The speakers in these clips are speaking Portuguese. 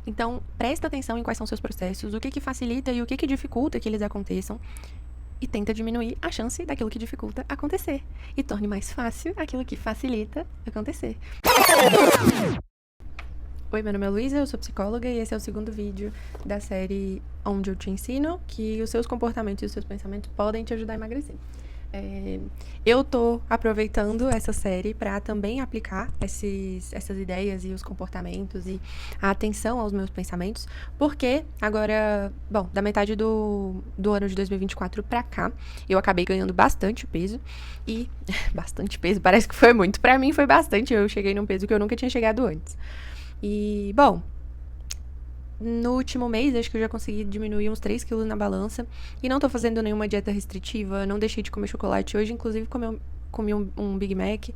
Então, presta atenção em quais são seus processos, o que facilita e o que dificulta que eles aconteçam, e tenta diminuir a chance daquilo que dificulta acontecer. E torne mais fácil aquilo que facilita acontecer. Oi, meu nome é Luísa, eu sou psicóloga e esse é o segundo vídeo da série onde eu te ensino que os seus comportamentos e os seus pensamentos podem te ajudar a emagrecer. Eu tô aproveitando essa série para também aplicar essas ideias e os comportamentos e a atenção aos meus pensamentos, porque agora, da metade do ano de 2024 pra cá, eu acabei ganhando bastante peso e bastante peso, parece que foi muito, pra mim foi bastante, eu cheguei num peso que eu nunca tinha chegado antes. E, no último mês, acho que eu já consegui diminuir uns 3 quilos na balança. E não tô fazendo nenhuma dieta restritiva, não deixei de comer chocolate. Hoje, inclusive, comi um Big Mac.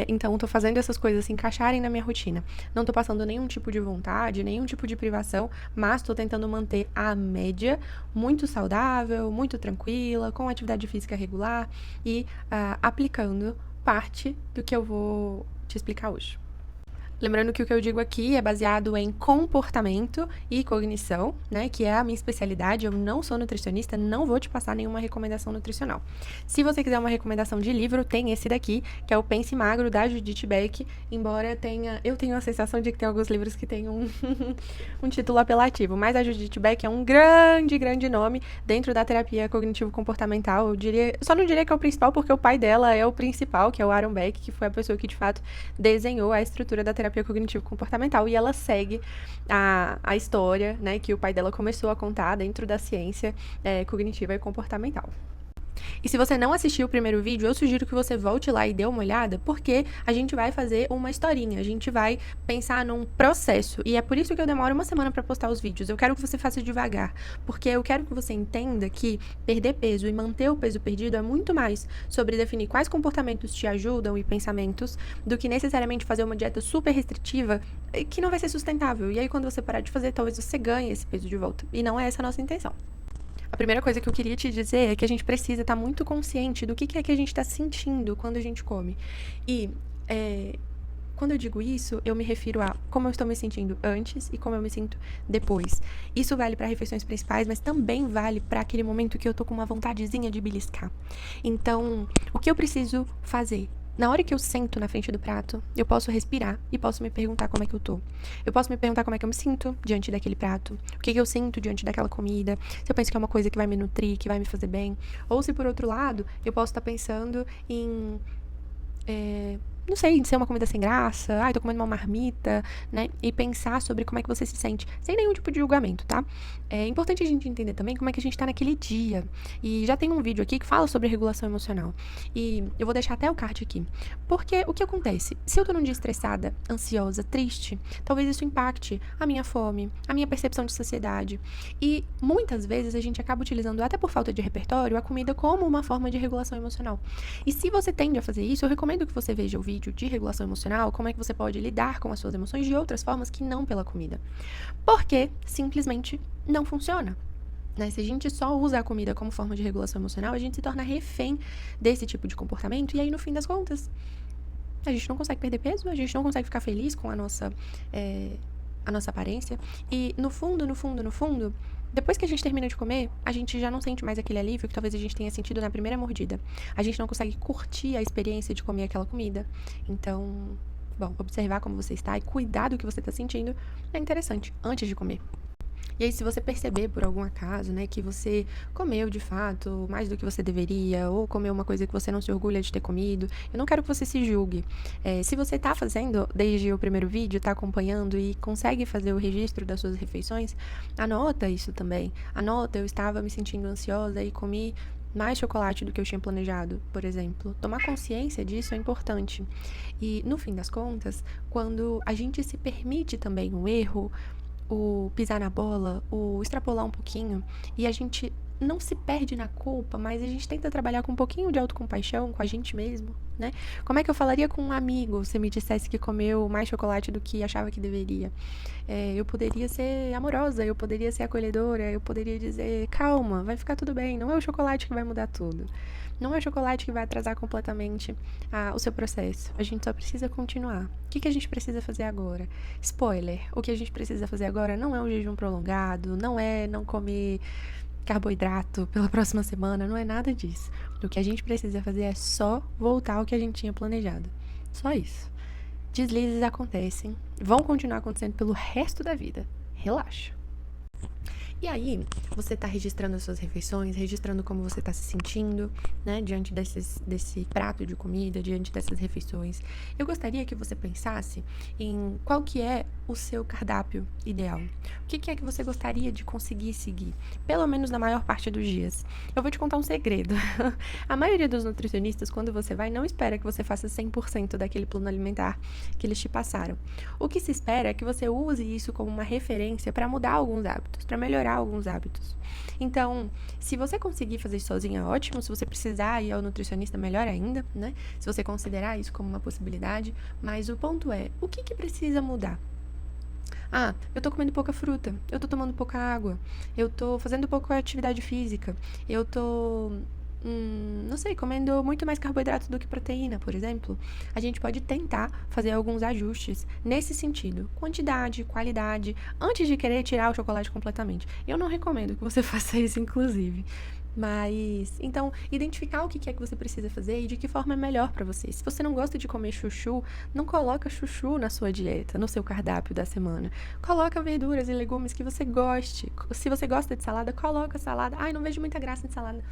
Então, tô fazendo essas coisas se encaixarem na minha rotina. Não tô passando nenhum tipo de vontade, nenhum tipo de privação, mas tô tentando manter a média muito saudável, muito tranquila, com atividade física regular e aplicando parte do que eu vou te explicar hoje. Lembrando que o que eu digo aqui é baseado em comportamento e cognição, né, que é a minha especialidade. Eu não sou nutricionista, não vou te passar nenhuma recomendação nutricional. Se você quiser uma recomendação de livro, tem esse daqui, que é o Pense Magro, da Judith Beck, embora eu tenho a sensação de que tem alguns livros que tem um título apelativo, mas a Judith Beck é um grande nome dentro da terapia cognitivo-comportamental. Só não diria que é o principal, porque o pai dela é o principal, que é o Aaron Beck, que foi a pessoa que, de fato, desenhou a estrutura da terapia cognitivo-comportamental, e ela segue a história, né, que o pai dela começou a contar dentro da ciência cognitiva e comportamental. E se você não assistiu o primeiro vídeo, eu sugiro que você volte lá e dê uma olhada, porque a gente vai fazer uma historinha, a gente vai pensar num processo, e é por isso que eu demoro uma semana para postar os vídeos. Eu quero que você faça devagar, porque eu quero que você entenda que perder peso e manter o peso perdido é muito mais sobre definir quais comportamentos te ajudam e pensamentos, do que necessariamente fazer uma dieta super restritiva que não vai ser sustentável. E aí, quando você parar de fazer, talvez você ganhe esse peso de volta. E não é essa a nossa intenção. A primeira coisa que eu queria te dizer é que a gente precisa estar muito consciente do que é que a gente está sentindo quando a gente come. E quando eu digo isso, eu me refiro a como eu estou me sentindo antes e como eu me sinto depois. Isso vale para refeições principais, mas também vale para aquele momento que eu tô com uma vontadezinha de beliscar. Então, o que eu preciso fazer? Na hora que eu sento na frente do prato, eu posso respirar e posso me perguntar como é que eu tô. Eu posso me perguntar como é que eu me sinto diante daquele prato, o que eu sinto diante daquela comida, se eu penso que é uma coisa que vai me nutrir, que vai me fazer bem, ou se, por outro lado, eu posso estar pensando em não sei, ser uma comida sem graça, tô comendo uma marmita, né? E pensar sobre como é que você se sente, sem nenhum tipo de julgamento, tá? É importante a gente entender também como é que a gente tá naquele dia. E já tem um vídeo aqui que fala sobre regulação emocional. E eu vou deixar até o card aqui. Porque o que acontece? Se eu tô num dia estressada, ansiosa, triste, talvez isso impacte a minha fome, a minha percepção de saciedade. E muitas vezes a gente acaba utilizando, até por falta de repertório, a comida como uma forma de regulação emocional. E se você tende a fazer isso, eu recomendo que você veja o vídeo de regulação emocional, como é que você pode lidar com as suas emoções de outras formas que não pela comida. Porque simplesmente não funciona. Né? Se a gente só usa a comida como forma de regulação emocional, a gente se torna refém desse tipo de comportamento, e aí, no fim das contas, a gente não consegue perder peso, a gente não consegue ficar feliz com a nossa aparência. E no fundo, depois que a gente termina de comer, a gente já não sente mais aquele alívio que talvez a gente tenha sentido na primeira mordida. A gente não consegue curtir a experiência de comer aquela comida. Então, observar como você está e cuidar do que você está sentindo é interessante antes de comer. E aí, se você perceber, por algum acaso, né, que você comeu, de fato, mais do que você deveria, ou comeu uma coisa que você não se orgulha de ter comido, eu não quero que você se julgue. Se você tá fazendo, desde o primeiro vídeo, tá acompanhando e consegue fazer o registro das suas refeições, anota isso também. Anota, eu estava me sentindo ansiosa e comi mais chocolate do que eu tinha planejado, por exemplo. Tomar consciência disso é importante. E, no fim das contas, quando a gente se permite também um erro, o pisar na bola, o extrapolar um pouquinho, e a gente não se perde na culpa, mas a gente tenta trabalhar com um pouquinho de autocompaixão com a gente mesmo, né? Como é que eu falaria com um amigo se me dissesse que comeu mais chocolate do que achava que deveria? Eu poderia ser amorosa, eu poderia ser acolhedora, eu poderia dizer, calma, vai ficar tudo bem, não é o chocolate que vai mudar tudo. Não é o chocolate que vai atrasar completamente o seu processo. A gente só precisa continuar. O que a gente precisa fazer agora? Spoiler, o que a gente precisa fazer agora não é um jejum prolongado, não é não comer carboidrato pela próxima semana, não é nada disso. O que a gente precisa fazer é só voltar ao que a gente tinha planejado. Só isso. Deslizes acontecem, vão continuar acontecendo pelo resto da vida. Relaxa. E aí, você tá registrando as suas refeições, registrando como você tá se sentindo, né, diante desse prato de comida, diante dessas refeições. Eu gostaria que você pensasse em qual que é o seu cardápio ideal. O que é que você gostaria de conseguir seguir, pelo menos na maior parte dos dias. Eu vou te contar um segredo. A maioria dos nutricionistas, quando você vai, não espera que você faça 100% daquele plano alimentar que eles te passaram. O que se espera é que você use isso como uma referência para mudar alguns hábitos, para melhorar alguns hábitos. Então, se você conseguir fazer isso sozinha, ótimo. Se você precisar ir ao nutricionista, melhor ainda, né? Se você considerar isso como uma possibilidade. Mas o ponto é, o que precisa mudar? Eu tô comendo pouca fruta, eu tô tomando pouca água, eu tô fazendo pouca atividade física, eu tô não sei, comendo muito mais carboidrato do que proteína, por exemplo. A gente pode tentar fazer alguns ajustes nesse sentido. Quantidade, qualidade, antes de querer tirar o chocolate completamente. Eu não recomendo que você faça isso, inclusive. Mas, então, identificar o que é que você precisa fazer e de que forma é melhor para você. Se você não gosta de comer chuchu, não coloca chuchu na sua dieta, no seu cardápio da semana. Coloca verduras e legumes que você goste. Se você gosta de salada, coloca salada. Não vejo muita graça em salada.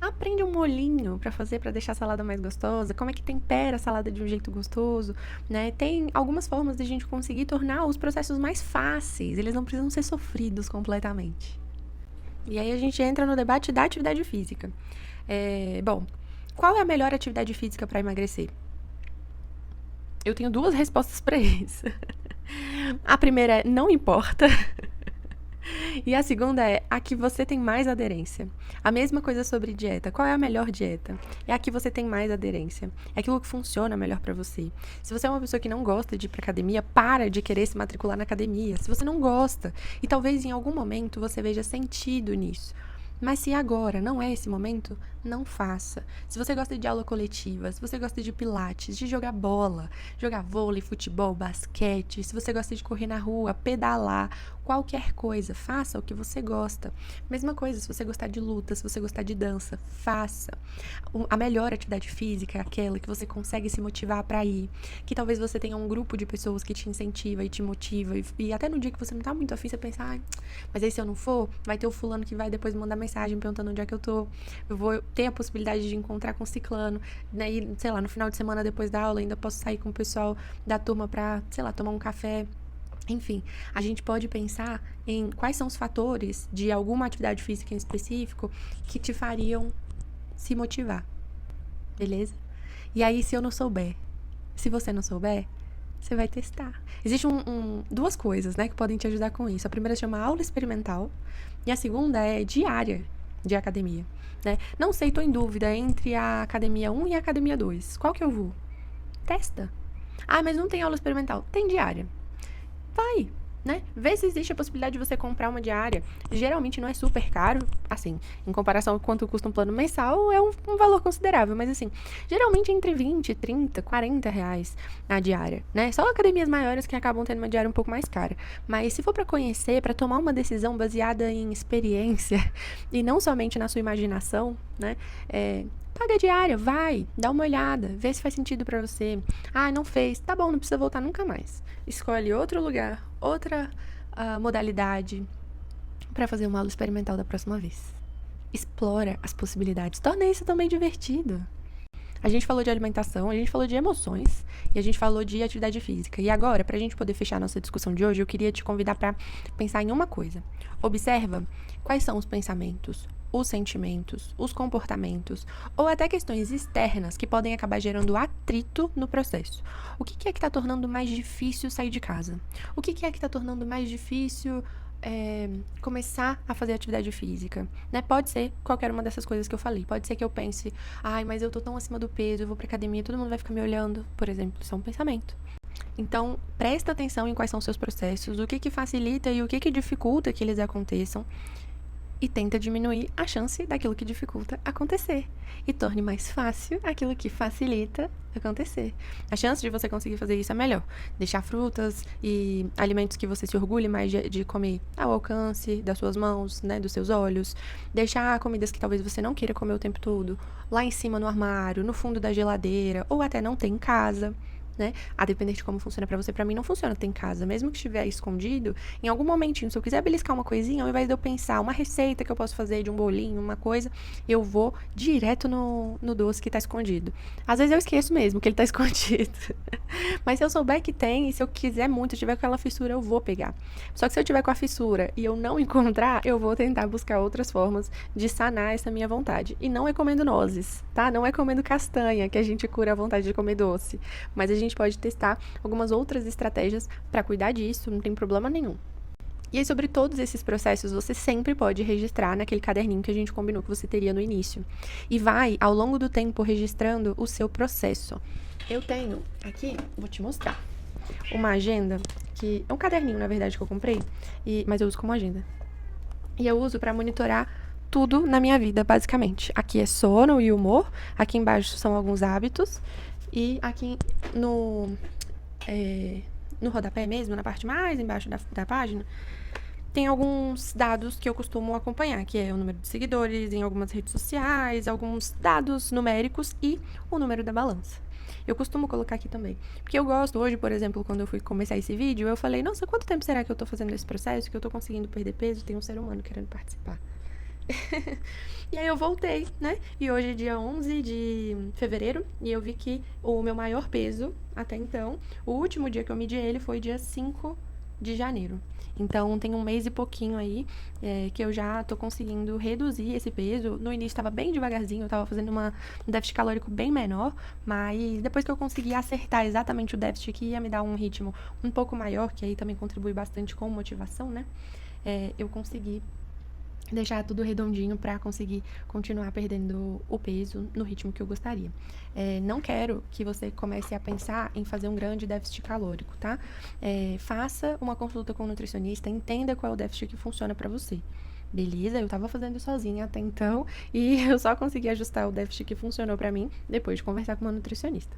Aprende um molhinho para fazer, para deixar a salada mais gostosa. Como é que tempera a salada de um jeito gostoso, né? Tem algumas formas de a gente conseguir tornar os processos mais fáceis. Eles não precisam ser sofridos completamente. E aí a gente entra no debate da atividade física. Bom, qual é a melhor atividade física para emagrecer? Eu tenho 2 respostas para isso. A primeira é não importa. E a segunda é a que você tem mais aderência. A mesma coisa sobre dieta. Qual é a melhor dieta? É a que você tem mais aderência. É aquilo que funciona melhor pra você. Se você é uma pessoa que não gosta de ir pra academia, para de querer se matricular na academia. Se você não gosta, e talvez em algum momento você veja sentido nisso. Mas se agora não é esse momento, não faça. Se você gosta de aula coletiva, se você gosta de pilates, de jogar bola, jogar vôlei, futebol, basquete, se você gosta de correr na rua, pedalar, qualquer coisa, faça o que você gosta. Mesma coisa, se você gostar de luta, se você gostar de dança, faça. A melhor atividade física é aquela que você consegue se motivar para ir, que talvez você tenha um grupo de pessoas que te incentiva e te motiva, e até no dia que você não tá muito afim, você pensa, mas aí se eu não for, vai ter o fulano que vai depois mandar mensagem perguntando onde é que eu tô, eu vou ter a possibilidade de encontrar com o ciclano, né, e, sei lá, no final de semana depois da aula ainda posso sair com o pessoal da turma pra, sei lá, tomar um café. Enfim, a gente pode pensar em quais são os fatores de alguma atividade física em específico que te fariam se motivar, beleza? E aí, se eu não souber, se você não souber, você vai testar. Existem 2 coisas, né, que podem te ajudar com isso. A primeira se chama aula experimental e a segunda é diária de academia, né? Não sei, tô em dúvida entre a academia 1 e a academia 2. Qual que eu vou? Testa. Mas não tem aula experimental. Tem diária. Vai, né? Vê se existe a possibilidade de você comprar uma diária. Geralmente não é super caro, assim, em comparação com quanto custa um plano mensal, é um valor considerável, mas assim, geralmente entre 20, 30, 40 reais a diária, né? Só academias maiores que acabam tendo uma diária um pouco mais cara. Mas se for para conhecer, para tomar uma decisão baseada em experiência e não somente na sua imaginação, né? Paga a diária, vai, dá uma olhada, vê se faz sentido pra você. Não fez, tá bom, não precisa voltar nunca mais. Escolhe outro lugar, outra modalidade pra fazer uma aula experimental da próxima vez. Explora as possibilidades, torna isso também divertido. A gente falou de alimentação, a gente falou de emoções e a gente falou de atividade física. E agora, pra gente poder fechar a nossa discussão de hoje, eu queria te convidar pra pensar em uma coisa. Observa quais são os pensamentos, os sentimentos, os comportamentos ou até questões externas que podem acabar gerando atrito no processo. O que é que está tornando mais difícil sair de casa? O que é que está tornando mais difícil começar a fazer atividade física, né? Pode ser qualquer uma dessas coisas que eu falei. Pode ser que eu pense, ai, mas eu tô tão acima do peso, eu vou pra academia, todo mundo vai ficar me olhando, por exemplo. Isso é um pensamento. Então, presta atenção em quais são os seus processos, o que facilita e o que dificulta que eles aconteçam, e tenta diminuir a chance daquilo que dificulta acontecer. E torne mais fácil aquilo que facilita acontecer. A chance de você conseguir fazer isso é melhor. Deixar frutas e alimentos que você se orgulhe mais de comer ao alcance das suas mãos, né, dos seus olhos. Deixar comidas que talvez você não queira comer o tempo todo lá em cima no armário, no fundo da geladeira, ou até não ter em casa. Né? A depender de como funciona pra você, pra mim não funciona ter em casa. Mesmo que estiver escondido, em algum momentinho, se eu quiser beliscar uma coisinha, ao invés de eu pensar uma receita que eu posso fazer de um bolinho, uma coisa, eu vou direto no doce que tá escondido. Às vezes eu esqueço mesmo que ele tá escondido. Mas se eu souber que tem, e se eu quiser muito, tiver com aquela fissura, eu vou pegar. Só que se eu tiver com a fissura e eu não encontrar, eu vou tentar buscar outras formas de sanar essa minha vontade. E não é comendo nozes, tá? Não é comendo castanha que a gente cura a vontade de comer doce. Mas a gente pode testar algumas outras estratégias para cuidar disso, não tem problema nenhum. E aí, sobre todos esses processos, você sempre pode registrar naquele caderninho que a gente combinou que você teria no início. E vai, ao longo do tempo, registrando o seu processo. Eu tenho aqui, vou te mostrar, uma agenda, que é um caderninho, na verdade, que eu comprei, mas eu uso como agenda. E eu uso para monitorar tudo na minha vida, basicamente. Aqui é sono e humor, aqui embaixo são alguns hábitos, e aqui no rodapé mesmo, na parte mais embaixo da página, tem alguns dados que eu costumo acompanhar, que é o número de seguidores em algumas redes sociais, alguns dados numéricos e o número da balança. Eu costumo colocar aqui também, porque eu gosto. Hoje, por exemplo, quando eu fui começar esse vídeo, eu falei, nossa, quanto tempo será que eu tô fazendo esse processo, que eu tô conseguindo perder peso? Tem um ser humano querendo participar. E aí eu voltei, né? E hoje é dia 11 de fevereiro e eu vi que o meu maior peso até então, o último dia que eu medi ele foi dia 5 de janeiro. Então tem um mês e pouquinho aí que eu já tô conseguindo reduzir esse peso. No início tava bem devagarzinho, eu tava fazendo um déficit calórico bem menor, mas depois que eu consegui acertar exatamente o déficit que ia me dar um ritmo um pouco maior, que aí também contribui bastante com motivação, né? Eu consegui deixar tudo redondinho para conseguir continuar perdendo o peso no ritmo que eu gostaria. Não quero que você comece a pensar em fazer um grande déficit calórico, tá? Faça uma consulta com um nutricionista, entenda qual é o déficit que funciona para você. Beleza, eu tava fazendo sozinha até então e eu só consegui ajustar o déficit que funcionou pra mim depois de conversar com uma nutricionista.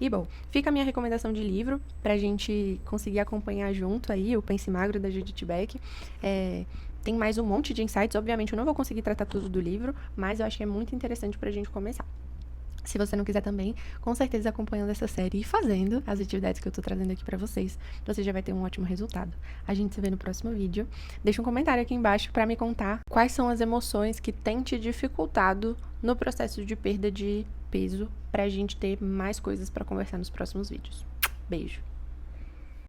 E bom, fica a minha recomendação de livro pra gente conseguir acompanhar junto aí o Pense Magro da Judith Beck. Tem mais um monte de insights, obviamente eu não vou conseguir tratar tudo do livro, mas eu acho que é muito interessante pra gente começar. Se você não quiser também, com certeza acompanhando essa série e fazendo as atividades que eu tô trazendo aqui pra vocês, você já vai ter um ótimo resultado. A gente se vê no próximo vídeo. Deixa um comentário aqui embaixo pra me contar quais são as emoções que têm te dificultado no processo de perda de peso, pra gente ter mais coisas pra conversar nos próximos vídeos. Beijo!